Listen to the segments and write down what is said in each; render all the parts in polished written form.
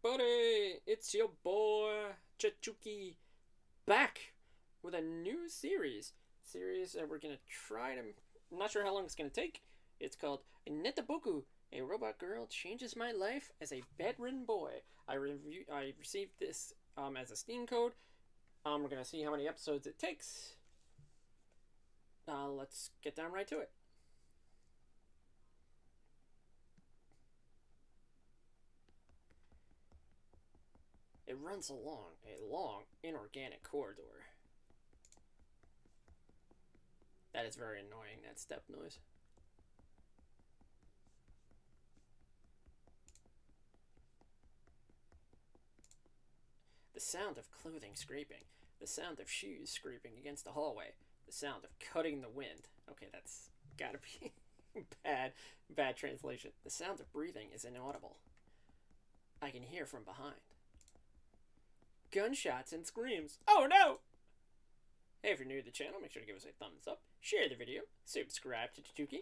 everybody? It's your boy Chichuki back with a new series that we're gonna try to. I'm not sure how long it's gonna take. It's called Netaboku. A robot girl changes my life as a bedridden boy. I received this as a Steam code. We're gonna see how many episodes it takes. Let's get down right to it. It runs along a long, inorganic corridor. That is very annoying, that step noise. The sound of clothing scraping. The sound of shoes scraping against the hallway. The sound of cutting the wind. Okay, that's gotta be bad translation. The sound of breathing is inaudible. I can hear from behind. Gunshots and screams. Oh no! Hey, if you're new to the channel, make sure to give us a thumbs up, share the video, subscribe to Chichuki,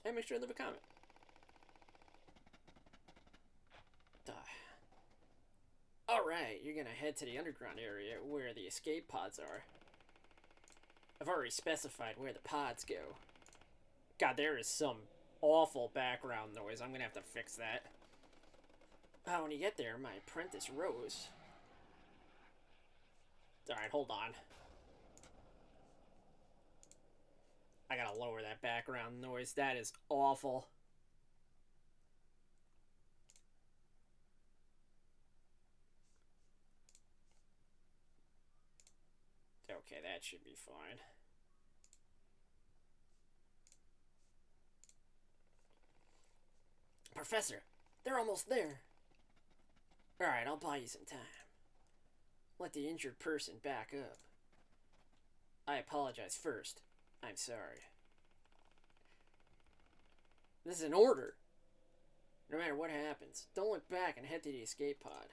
and make sure to leave a comment. Alright, you're gonna head to the underground area where the escape pods are. I've already specified where the pods go. God, there is some awful background noise. I'm gonna have to fix that. When you get there, my apprentice Rose. Alright, hold on. I gotta lower that background noise. That is awful. Okay, that should be fine. Professor, they're almost there. Alright, I'll buy you some time. Let the injured person back up. I apologize first. I'm sorry. This is an order. No matter what happens, don't look back and head to the escape pod.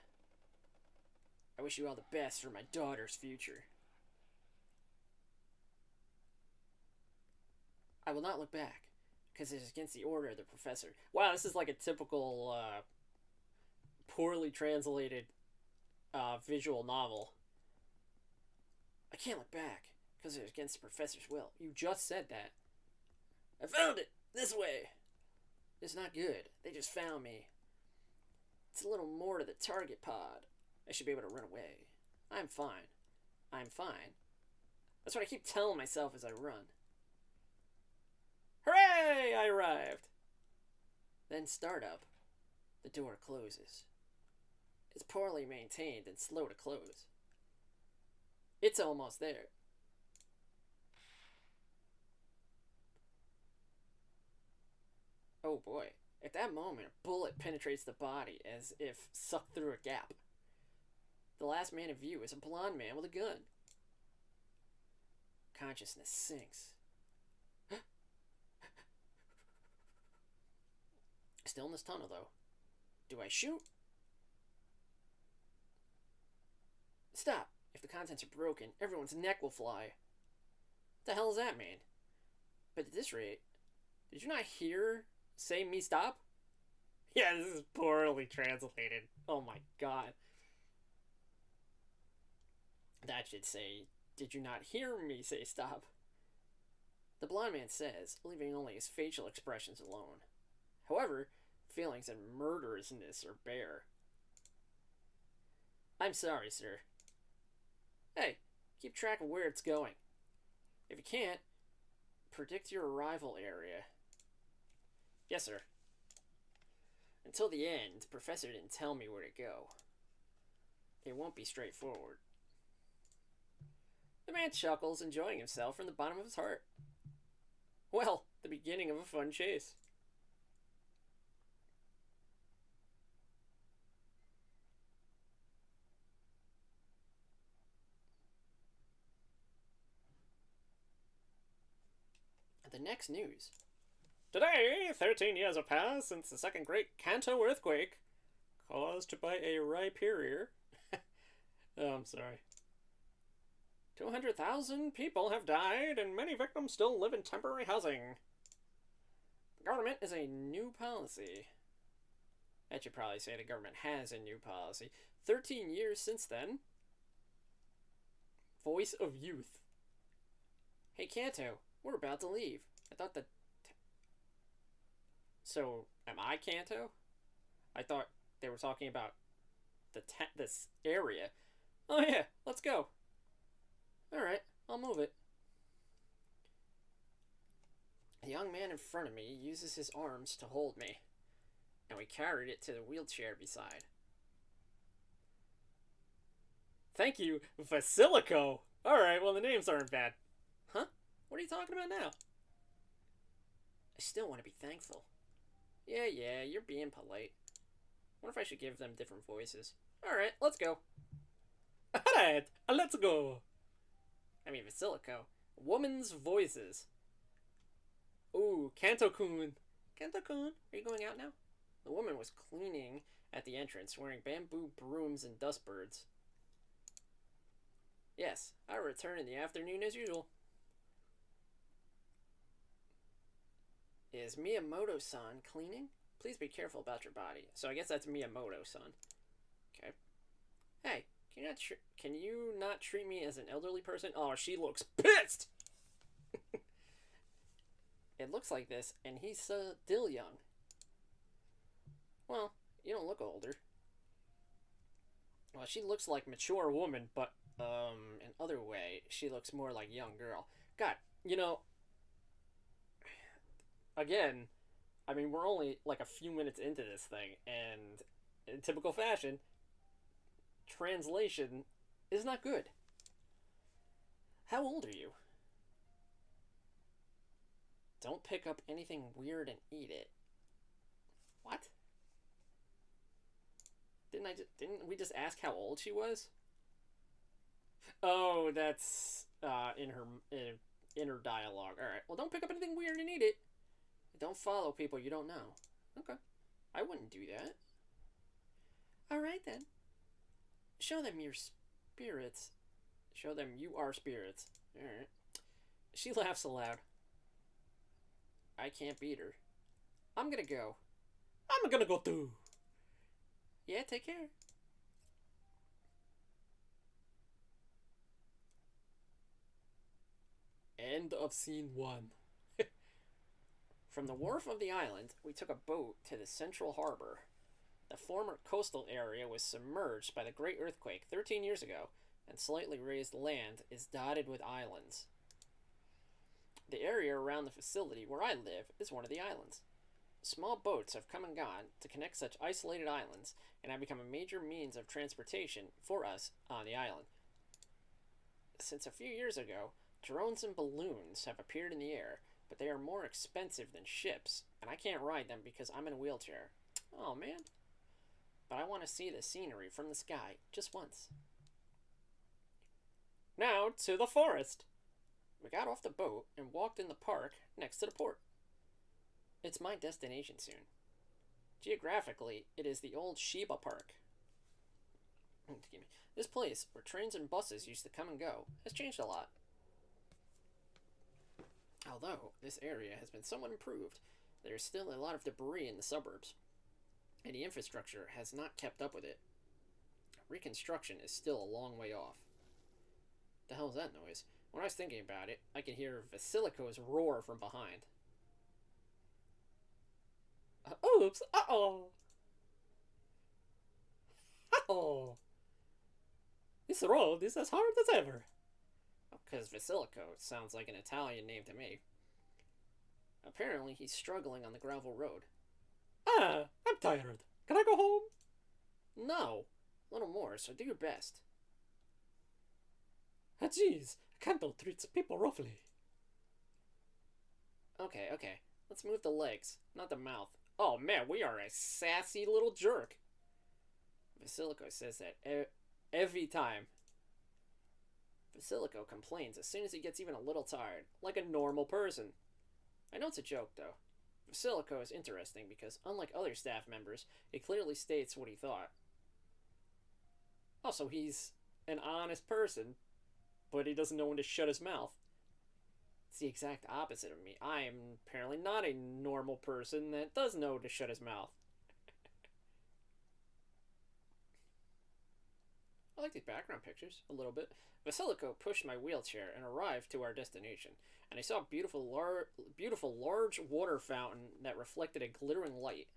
I wish you all the best for my daughter's future. I will not look back, because it is against the order of the professor. Wow, this is like a typical, poorly translated, visual novel. I can't look back, because it is against the professor's will. You just said that. I found it! This way! It's not good. They just found me. It's a little more to the target pod. I should be able to run away. I'm fine. I'm fine. That's what I keep telling myself as I run. Hooray! I arrived! Then startup. The door closes. It's poorly maintained and slow to close. It's almost there. Oh boy. At that moment, a bullet penetrates the body as if sucked through a gap. The last man in view is a blonde man with a gun. Consciousness sinks. Still in this tunnel, though. Do I shoot? Stop! If the contents are broken, everyone's neck will fly. What the hell does that mean? But at this rate, did you not hear say me stop? Yeah, this is poorly translated. Oh my god. That should say, did you not hear me say stop? The blind man says, leaving only his facial expressions alone. However, feelings and murderousness are bare. I'm sorry, sir. Hey, keep track of where it's going. If you can't, predict your arrival area. Yes, sir. Until the end, the professor didn't tell me where to go. It won't be straightforward. The man chuckles, enjoying himself from the bottom of his heart. Well, the beginning of a fun chase. The next news. Today, 13 years have passed since the second great Kanto earthquake, caused by a Rhyperior. Oh, I'm sorry. 200,000 people have died, and many victims still live in temporary housing. The government is a new policy. That should probably say the government has a new policy. 13 years since then. Voice of youth. Hey, Kanto, we're about to leave. I thought that... So, am I Kanto? I thought they were talking about this area. Oh yeah, let's go. Alright, I'll move it. The young man in front of me uses his arms to hold me, and we carried it to the wheelchair beside. Thank you, Vasilico! Alright, well the names aren't bad. Huh? What are you talking about now? I still want to be thankful. Yeah, you're being polite. What if I should give them different voices? Alright, let's go. Alright, let's go. I mean, Vasilico. Woman's voices. Ooh, Kanto-kun. Kanto-kun, are you going out now? The woman was cleaning at the entrance, wearing bamboo brooms and dustbirds. Yes, I return in the afternoon as usual. Is Miyamoto-san cleaning? Please be careful about your body. So I guess that's Miyamoto-san. Okay. Hey, can you not treat me as an elderly person? Oh, she looks pissed! It looks like this, and he's still young. Well, you don't look older. Well, she looks like mature woman, but, in other way, she looks more like young girl. God, you know, again, I mean, we're only like a few minutes into this thing, and in typical fashion, translation is not good. How old are you? Don't pick up anything weird and eat it. What? Didn't we just ask how old she was? Oh, that's in her dialogue. All right. Well, don't pick up anything weird and eat it. Don't follow people you don't know. Okay. I wouldn't do that. All right then. Show them your spirits. Show them you are spirits. All right. She laughs aloud. I can't beat her. I'm gonna go. I'm gonna go too. Yeah, take care. End of scene 1. From the wharf of the island, we took a boat to the central harbor. The former coastal area was submerged by the Great Earthquake 13 years ago, and slightly raised land is dotted with islands. The area around the facility where I live is one of the islands. Small boats have come and gone to connect such isolated islands and have become a major means of transportation for us on the island. Since a few years ago, drones and balloons have appeared in the air, but they are more expensive than ships, and I can't ride them because I'm in a wheelchair. Oh man. But I want to see the scenery from the sky just once. Now to the forest. We got off the boat and walked in the park next to the port. It's my destination soon. Geographically, it is the old Shiba Park. This place, where trains and buses used to come and go, has changed a lot. Although this area has been somewhat improved, there is still a lot of debris in the suburbs, and the infrastructure has not kept up with it. Reconstruction is still a long way off. The hell is that noise? When I was thinking about it, I could hear Vasilico's roar from behind. Oops! Uh-oh! Uh-oh! This road is as hard as ever. Because Vasilico sounds like an Italian name to me. Apparently, he's struggling on the gravel road. Ah, I'm tired. Can I go home? No. A little more, so do your best. Ah, jeez. Kanto treats people roughly. Okay. Let's move the legs, not the mouth. Oh man, we are a sassy little jerk. Vasilico says that every time. Vasilico complains as soon as he gets even a little tired, like a normal person. I know it's a joke, though. Vasilico is interesting because, unlike other staff members, he clearly states what he thought. Also, he's an honest person, but he doesn't know when to shut his mouth. It's the exact opposite of me. I am apparently not a normal person that does know to shut his mouth. like these background pictures a little bit. Vasilico pushed my wheelchair and arrived to our destination, and I saw a beautiful large water fountain that reflected a glittering light.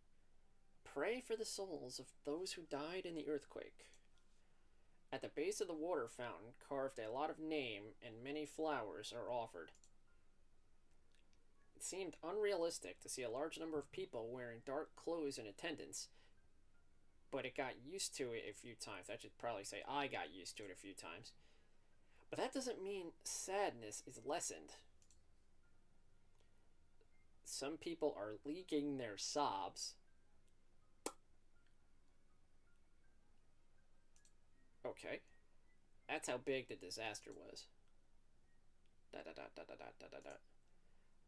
Pray for the souls of those who died in the earthquake. At the base of the water fountain, carved a lot of name and many flowers are offered. It seemed unrealistic to see a large number of people wearing dark clothes in attendance, but it got used to it a few times. I should probably say I got used to it a few times. But that doesn't mean sadness is lessened. Some people are leaking their sobs. Okay. That's how big the disaster was. Da da da da da da da da.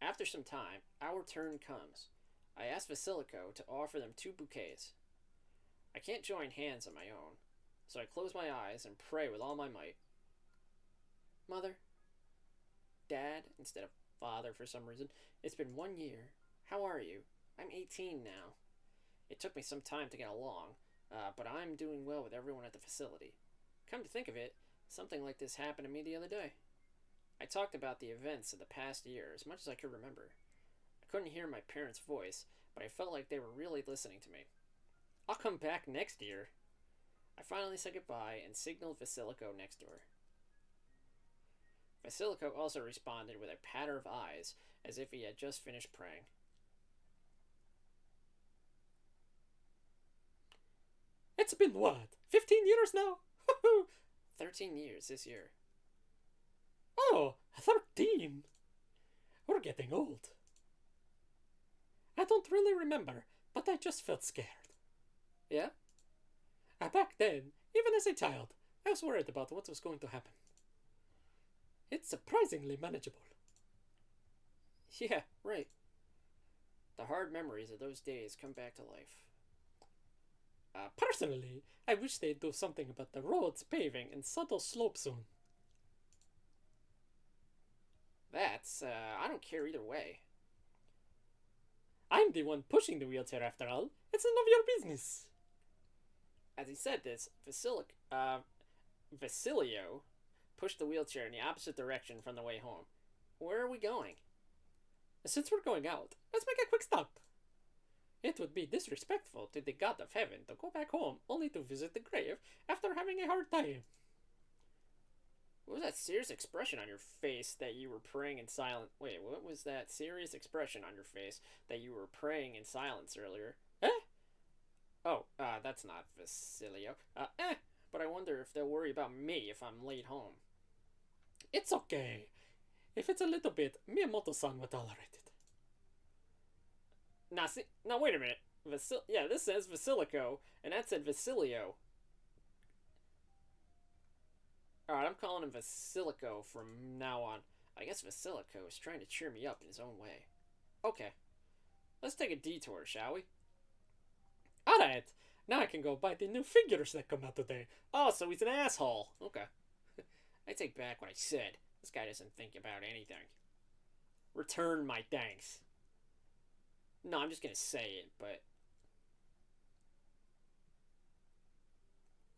After some time, our turn comes. I ask Vasilico to offer them 2 bouquets. I can't join hands on my own, so I close my eyes and pray with all my might. Mother, Dad, instead of Father for some reason, it's been 1 year. How are you? I'm 18 now. It took me some time to get along, but I'm doing well with everyone at the facility. Come to think of it, something like this happened to me the other day. I talked about the events of the past year as much as I could remember. I couldn't hear my parents' voice, but I felt like they were really listening to me. I'll come back next year. I finally said goodbye and signaled Vasilico next door. Vasilico also responded with a patter of eyes, as if he had just finished praying. It's been what? 15 years now? 13 years this year. Oh, 13. We're getting old. I don't really remember, but I just felt scared. Yeah? Back then, even as a child, I was worried about what was going to happen. It's surprisingly manageable. Yeah, right. The hard memories of those days come back to life. Personally, I wish they'd do something about the roads, paving, and subtle slope soon. I don't care either way. I'm the one pushing the wheelchair after all. It's none of your business. As he said this, Vasilio pushed the wheelchair in the opposite direction from the way home. Where are we going? Since we're going out, let's make a quick stop. It would be disrespectful to the God of Heaven to go back home only to visit the grave after having a hard time. What was that serious expression on your face that you were praying in silence? Wait, what was that serious expression on your face that you were praying in silence earlier? Oh, that's not Vasilio. But I wonder if they'll worry about me if I'm late home. It's okay. If it's a little bit, Miyamoto-san will tolerate it. Now wait a minute. This says Vasilico, and that said Vasilio. Alright, I'm calling him Vasilico from now on. I guess Vasilico is trying to cheer me up in his own way. Okay. Let's take a detour, shall we? Alright. Now I can go buy the new figures that come out today. Oh, so he's an asshole. Okay. I take back what I said. This guy doesn't think about anything. Return my thanks. No, I'm just gonna say it, but...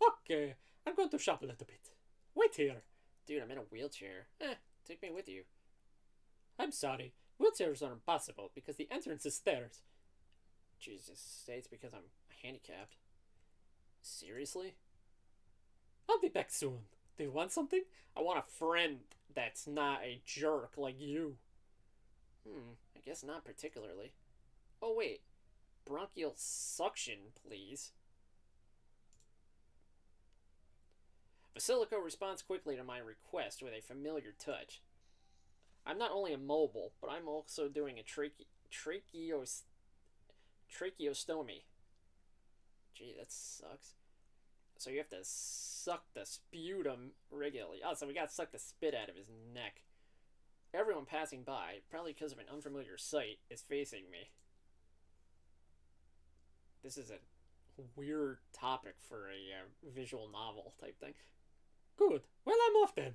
Okay, I'm going to shop a little bit. Wait here. Dude, I'm in a wheelchair. Take me with you. I'm sorry. Wheelchairs are impossible because the entrance is stairs. Jesus, say it's because I'm handicapped. Seriously? I'll be back soon. Do you want something? I want a friend that's not a jerk like you. I guess not particularly. Oh, wait. Bronchial suction, please. Vasilico responds quickly to my request with a familiar touch. I'm not only immobile, but I'm also doing a tracheostomy. Gee, that sucks. So you have to suck the sputum regularly. Oh, so we gotta suck the spit out of his neck. Everyone passing by, probably because of an unfamiliar sight, is facing me. This is a weird topic for a visual novel type thing. Good. Well, I'm off then.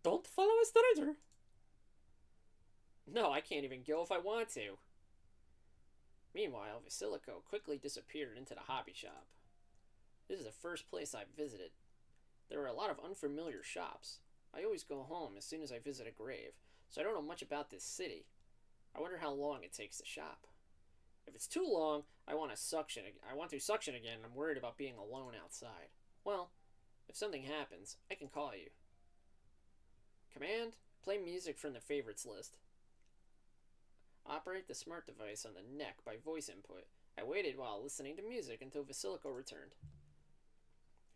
Don't follow a stranger. No, I can't even go if I want to. Meanwhile, Vasilico quickly disappeared into the hobby shop. This is the first place I've visited. There are a lot of unfamiliar shops. I always go home as soon as I visit a grave, so I don't know much about this city. I wonder how long it takes to shop. If it's too long, I want to suction. I want to suction again, and I'm worried about being alone outside. Well, if something happens, I can call you. Command, play music from the favorites list. Operate the smart device on the neck by voice input. I waited while listening to music until Vasilico returned.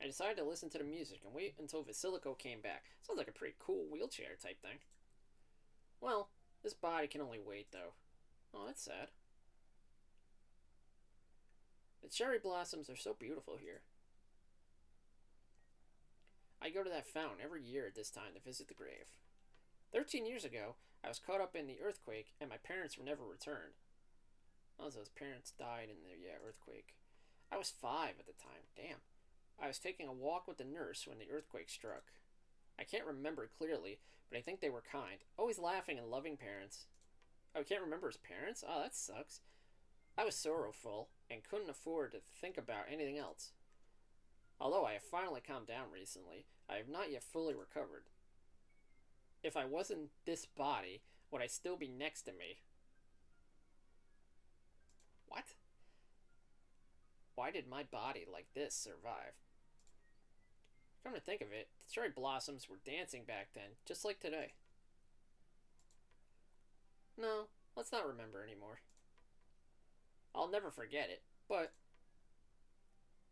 I decided to listen to the music and wait until Vasilico came back. Sounds like a pretty cool wheelchair type thing. Well, this body can only wait, though. Oh, that's sad. The cherry blossoms are so beautiful here. I go to that fountain every year at this time to visit the grave. 13 years ago, I was caught up in the earthquake, and my parents were never returned. Oh, so his parents died in the earthquake. I was 5 at the time. Damn. I was taking a walk with the nurse when the earthquake struck. I can't remember clearly, but I think they were kind, always laughing and loving parents. Oh, I can't remember his parents? Oh, that sucks. I was sorrowful and couldn't afford to think about anything else. Although I have finally calmed down recently, I have not yet fully recovered. If I wasn't this body, would I still be next to me? What? Why did my body like this survive? Come to think of it, the cherry blossoms were dancing back then, just like today. No, let's not remember anymore. I'll never forget it, but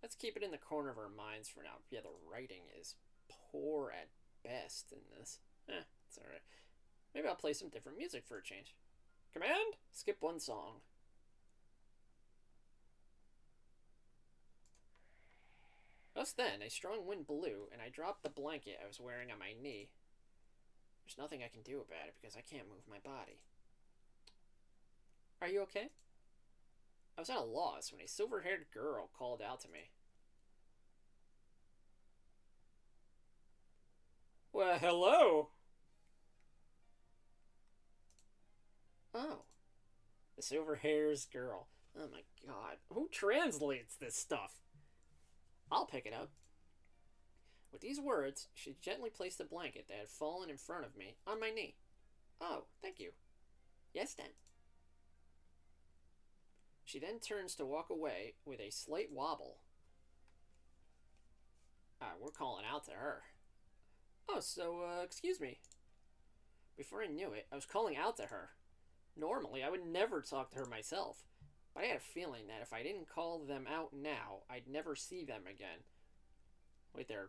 let's keep it in the corner of our minds for now. Yeah, the writing is poor at best in this. It's alright. Maybe I'll play some different music for a change. Command, skip one song. Just then, a strong wind blew, and I dropped the blanket I was wearing on my knee. There's nothing I can do about it because I can't move my body. Are you okay? I was at a loss when a silver-haired girl called out to me. Well, hello! Oh. The silver-haired girl. Oh my god. Who translates this stuff? I'll pick it up. With these words, she gently placed the blanket that had fallen in front of me on my knee. Oh, thank you. Yes, then. She then turns to walk away with a slight wobble. We're calling out to her. Oh, so, excuse me. Before I knew it, I was calling out to her. Normally, I would never talk to her myself, but I had a feeling that if I didn't call them out now, I'd never see them again. Wait there.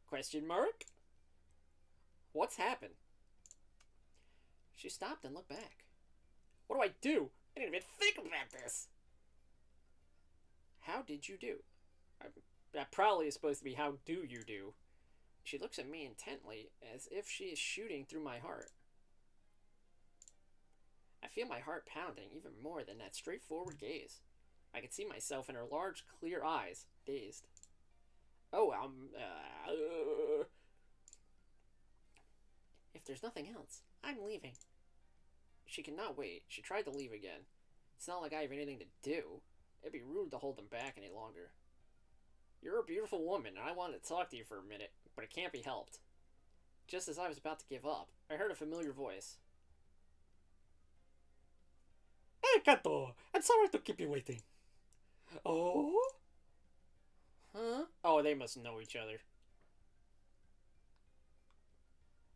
Question mark? What's happened? She stopped and looked back. What do I do? I didn't even think about this. How did you do? That probably is supposed to be how do you do. She looks at me intently, as if she is shooting through my heart. I feel my heart pounding even more than that straightforward gaze. I can see myself in her large, clear eyes, dazed. Oh, If there's nothing else, I'm leaving. She cannot wait. She tried to leave again. It's not like I have anything to do. It'd be rude to hold them back any longer. You're a beautiful woman, and I wanted to talk to you for a minute, but it can't be helped. Just as I was about to give up, I heard a familiar voice. Hey, Kato! I'm sorry to keep you waiting. Oh? Huh? Oh, they must know each other.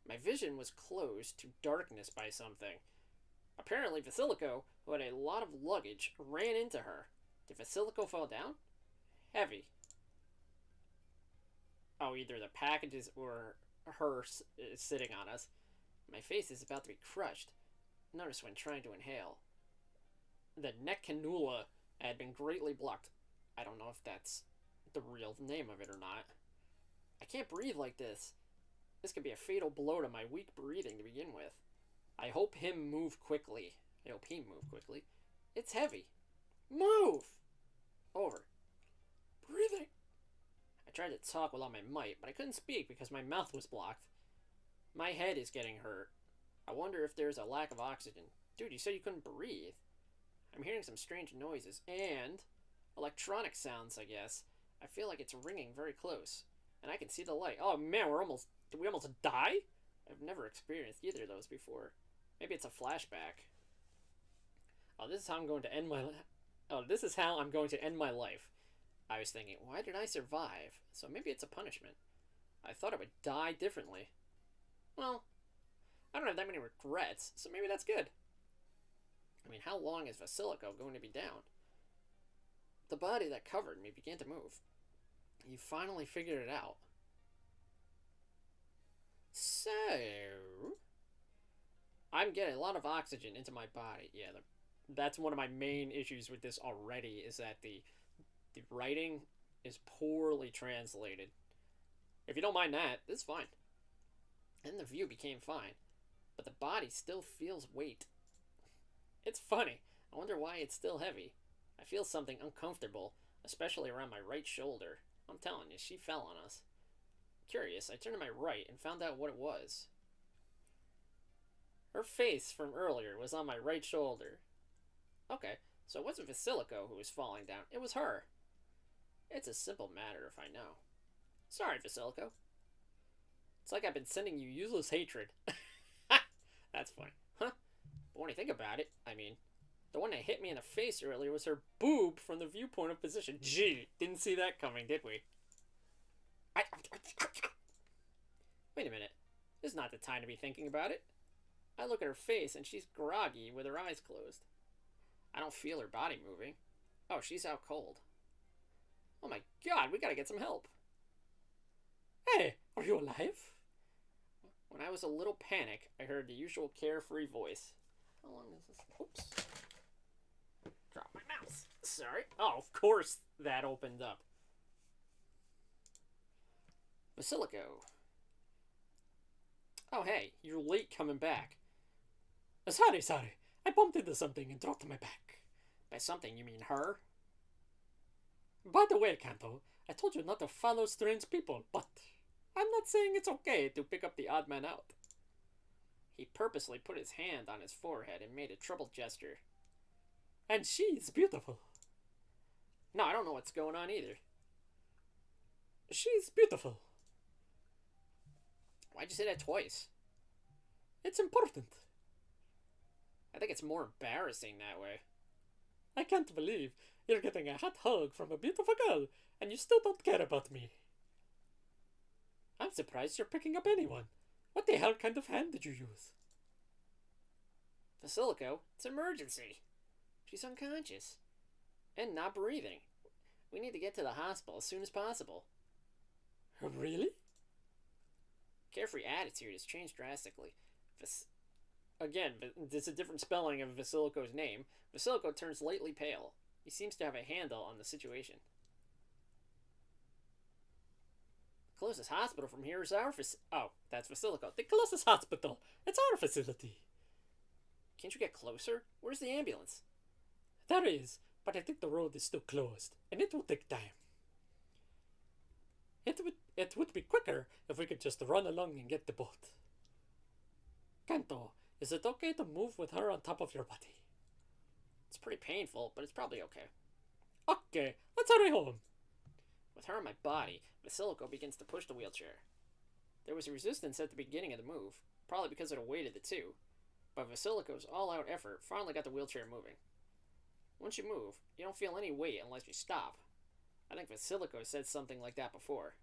My vision was closed to darkness by something. Apparently, Vasilico, who had a lot of luggage, ran into her. Did Vasilico fall down? Heavy. Oh, either the packages or her is sitting on us. My face is about to be crushed. Notice when trying to inhale. The neck cannula had been greatly blocked. I don't know if that's the real name of it or not. I can't breathe like this. This could be a fatal blow to my weak breathing to begin with. I hope he move quickly. It's heavy. Move! Over. Breathing. I tried to talk with all my might, but I couldn't speak because my mouth was blocked. My head is getting hurt. I wonder if there's a lack of oxygen. Dude, you said you couldn't breathe. I'm hearing hearing some strange noises and electronic sounds, I guess. I feel like it's ringing very close, and I can see the light. Oh man, did we almost die? I've never experienced either of those before. Maybe it's a flashback. Oh, this is how I'm going to end my life. I was thinking, why did I survive? So maybe it's a punishment. I thought I would die differently. Well, I don't have that many regrets, so maybe that's good. I mean, how long is Vasilico going to be down? The body that covered me began to move. You finally figured it out. So, I'm getting a lot of oxygen into my body. Yeah, that's one of my main issues with this already, is that the writing is poorly translated. If you don't mind that, it's fine. And the view became fine, but the body still feels weight. It's funny. I wonder why it's still heavy. I feel something uncomfortable, especially around my right shoulder. I'm telling you, she fell on us. Curious, I turned to my right and found out what it was. Her face from earlier was on my right shoulder. Okay, so it wasn't Vasilico who was falling down, it was her. It's a simple matter if I know. Sorry, Vasilico. It's like I've been sending you useless hatred. That's funny. Huh? But when you think about it, I mean, the one that hit me in the face earlier was her boob from the viewpoint of position. Gee, didn't see that coming, did we? Wait a minute. This is not the time to be thinking about it. I look at her face and she's groggy with her eyes closed. I don't feel her body moving. Oh, she's out cold. Oh my god, we gotta get some help. Hey, are you alive? When I was a little panicked, I heard the usual carefree voice. How long is this? Oops. Drop my mouse. Sorry. Oh, of course that opened up. Vasilico. Oh, hey, you're late coming back. Sorry. I bumped into something and dropped my back. By something, you mean her? By the way, Kanto, I told you not to follow strange people, but I'm not saying it's okay to pick up the odd man out. He purposely put his hand on his forehead and made a troubled gesture. And she's beautiful. No, I don't know what's going on either. She's beautiful. Why'd you say that twice? It's important. I think it's more embarrassing that way. I can't believe you're getting a hot hug from a beautiful girl, and you still don't care about me. I'm surprised you're picking up anyone. What the hell kind of hand did you use? Vasilico, it's emergency. She's unconscious. And not breathing. We need to get to the hospital as soon as possible. Really? Carefree attitude has changed drastically. Again, there's a different spelling of Vasilico's name. Vasilico turns lightly pale. He seems to have a handle on the situation. The closest hospital from here is our Oh, that's Vasilico. The closest hospital. It's our facility. Can't you get closer? Where's the ambulance? There is, but I think the road is still closed, and it will take time. It would be quicker if we could just run along and get the boat. Kanto, is it okay to move with her on top of your body? It's pretty painful, but it's probably okay. Okay, let's hurry home. With her on my body, Vasilico begins to push the wheelchair. There was resistance at the beginning of the move, probably because of the weight of the two, but Vasilico's all-out effort finally got the wheelchair moving. Once you move, you don't feel any weight unless you stop. I think Vasilico said something like that before.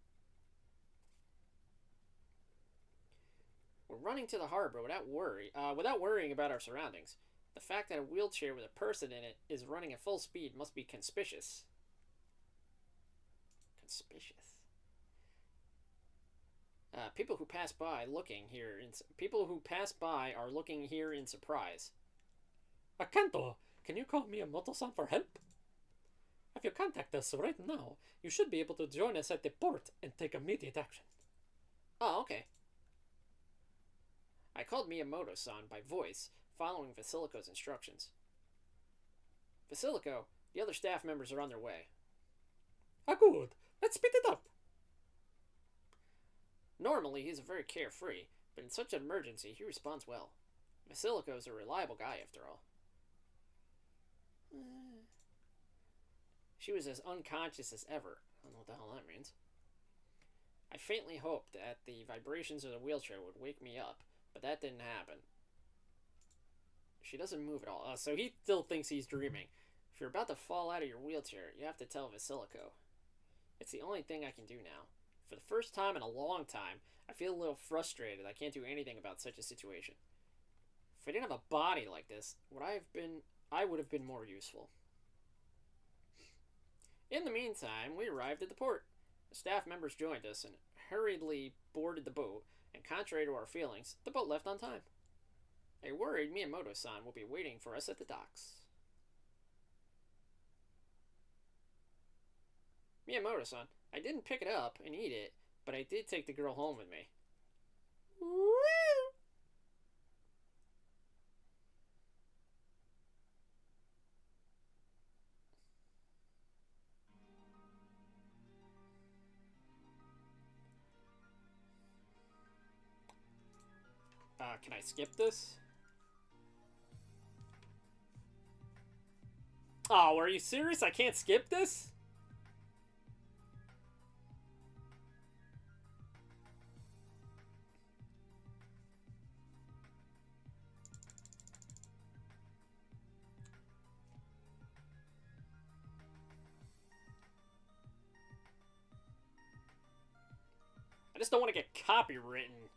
We're running to the harbor without worrying about our surroundings. The fact that a wheelchair with a person in it is running at full speed must be conspicuous. People who pass by are looking here in surprise. Kanto, can you call Miyamoto-san for help? If you contact us right now, you should be able to join us at the port and take immediate action. Oh, okay. I called Miyamoto-san by voice, following Vasilico's instructions. Vasilico, the other staff members are on their way. Ah, good. Let's speed it up. Normally, he's very carefree, but in such an emergency, he responds well. Vasilico is a reliable guy, after all. She was as unconscious as ever. I don't know what the hell that means. I faintly hoped that the vibrations of the wheelchair would wake me up, but that didn't happen. She doesn't move at all. So he still thinks he's dreaming. If you're about to fall out of your wheelchair, you have to tell Vasilico. It's the only thing I can do now. For the first time in a long time, I feel a little frustrated I can't do anything about such a situation. If I didn't have a body like this, I would have been more useful. In the meantime, we arrived at the port. The staff members joined us and hurriedly boarded the boat, and contrary to our feelings, the boat left on time. A worried Miyamoto-san will be waiting for us at the docks. Miyamoto-san, I didn't pick it up and eat it, but I did take the girl home with me. Woo! Can I skip this? Oh, are you serious? I can't skip this? I just don't want to get copywritten.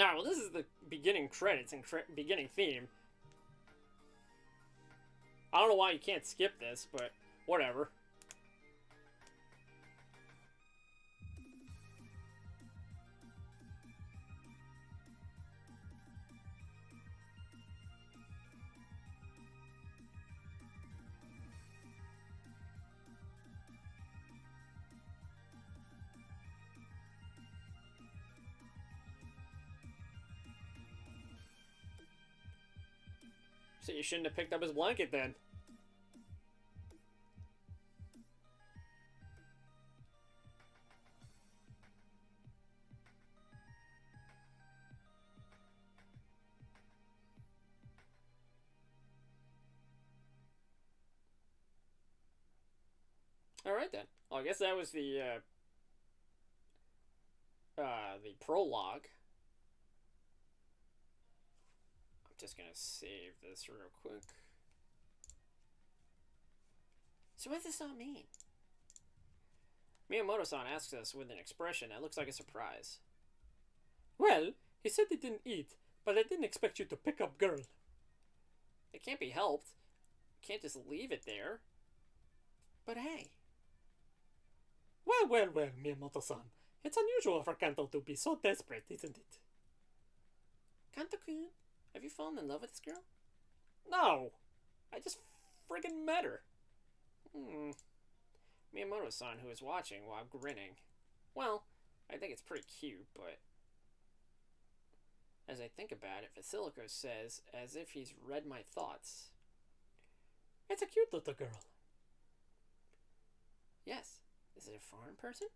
Alright, well, this is the beginning credits and beginning theme. I don't know why you can't skip this, but whatever. So you shouldn't have picked up his blanket then. Alright then. Well, I guess that was the prologue. I'm just gonna save this real quick. So what does this all mean? Miyamoto-san asks us with an expression that looks like a surprise. Well, he said he didn't eat, but I didn't expect you to pick up girl. It can't be helped. Can't just leave it there. But hey. Well, Miyamoto-san. It's unusual for Kanto to be so desperate, isn't it? Kanto-kun, have you fallen in love with this girl? No! I just friggin' met her. Miyamoto-san, who is watching while grinning. Well, I think it's pretty cute, but as I think about it, Vasilico says, as if he's read my thoughts. It's a cute little girl. Yes. Is it a foreign person?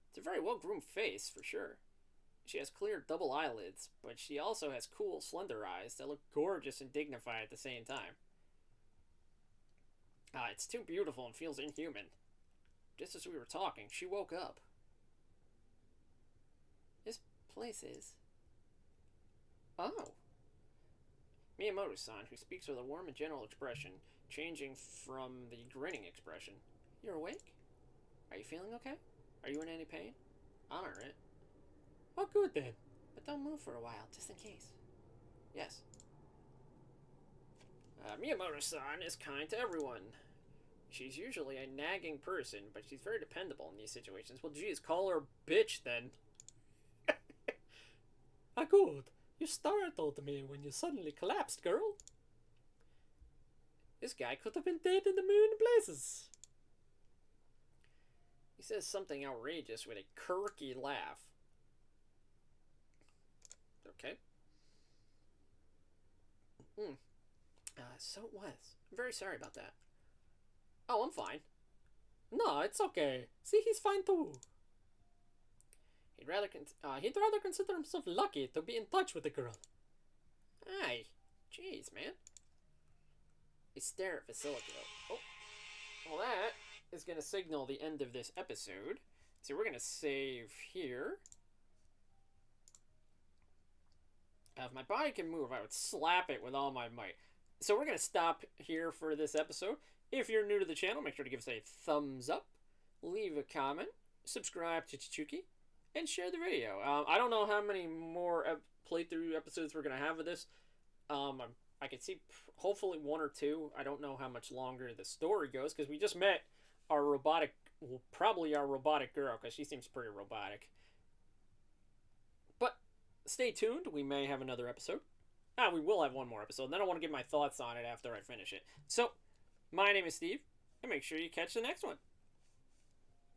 It's a very well-groomed face, for sure. She has clear double eyelids, but she also has cool, slender eyes that look gorgeous and dignified at the same time. It's too beautiful and feels inhuman. Just as we were talking, she woke up. This place is... Oh. Miyamoto-san, who speaks with a warm and gentle expression, changing from the grinning expression. You're awake? Are you feeling okay? Are you in any pain? I'm alright. Oh, good then. But don't move for a while, just in case. Yes. Miyamoto-san is kind to everyone. She's usually a nagging person, but she's very dependable in these situations. Well, geez, call her bitch then. Ah, good. You startled me when you suddenly collapsed, girl. This guy could have been dead in the moon places. He says something outrageous with a quirky laugh. Okay. Hmm. So it was. I'm very sorry about that. Oh, I'm fine. No, it's okay. See, he's fine too. He'd rather consider himself lucky to be in touch with the girl. Hey, jeez, man. They stare at Facilico. Oh, well, that is going to signal the end of this episode. So we're going to save here. If my body can move, I would slap it with all my might. So we're going to stop here for this episode. If you're new to the channel, make sure to give us a thumbs up, leave a comment, subscribe to Chichuki, and share the video. I don't know how many more playthrough episodes we're going to have of this. I can see hopefully 1 or 2. I don't know how much longer the story goes, because we just met our robotic, well, probably our robotic girl, because she seems pretty robotic. But stay tuned. We may have another episode. We will have one more episode, and then I want to give my thoughts on it after I finish it. So, my name is Steve, and make sure you catch the next one.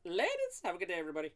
Ladies, have a good day, everybody.